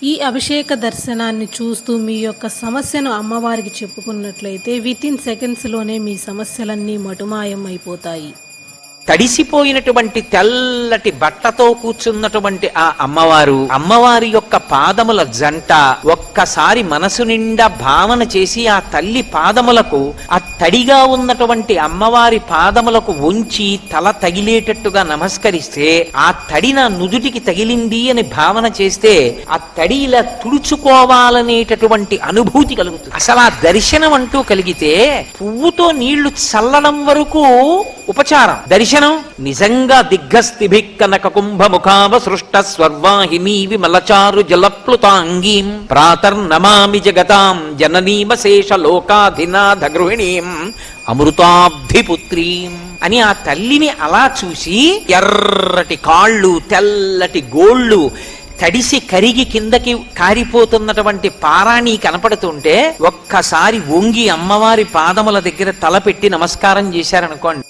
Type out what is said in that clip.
ఈ అభిషేక దర్శనాన్ని చూస్తూ మీ యొక్క సమస్యను అమ్మవారికి చెప్పుకున్నట్లయితే వితిన్ సెకండ్స్లోనే మీ సమస్యలన్నీ మటుమాయం అయిపోతాయి. తడిసిపోయినటువంటి తెల్లటి బట్టతో కూర్చున్నటువంటి ఆ అమ్మవారి యొక్క పాదముల జంట ఒక్కసారి మనసు నిండా భావన చేసి ఆ తల్లి పాదములకు, ఆ తడిగా ఉన్నటువంటి అమ్మవారి పాదములకు ఉంచి తల తగిలేటట్టుగా నమస్కరిస్తే, ఆ తడి నా నుదుటికి తగిలింది అని భావన చేస్తే ఆ తడి ఇలా తుడుచుకోవాలనేటటువంటి అనుభూతి కలుగుతుంది. అసలు ఆ దర్శనం అంటూ కలిగితే పువ్వుతో నీళ్లు చల్లడం వరకు ఉపచారం. దర్శనం నిజంగా దిగ్గస్థిభిక్కనక కుంభముఖావ సృష్ట స్వర్వాహినీ విమలచారు జలప్లుతాంగీం ప్రాతర్నమామి జగతాం జననీమశేష లోకాధినాథ గృహిణీం అమృతాబ్ధిపుత్రీం అని ఆ తల్లిని అలా చూసి ఎర్రటి కాళ్ళు, తెల్లటి గోళ్ళు, తడిసి కరిగి కిందకి కారిపోతున్నటువంటి పారాణి కనపడుతుంటే ఒక్కసారి వంగి అమ్మవారి పాదముల దగ్గర తలపెట్టి నమస్కారం చేశారనుకోండి,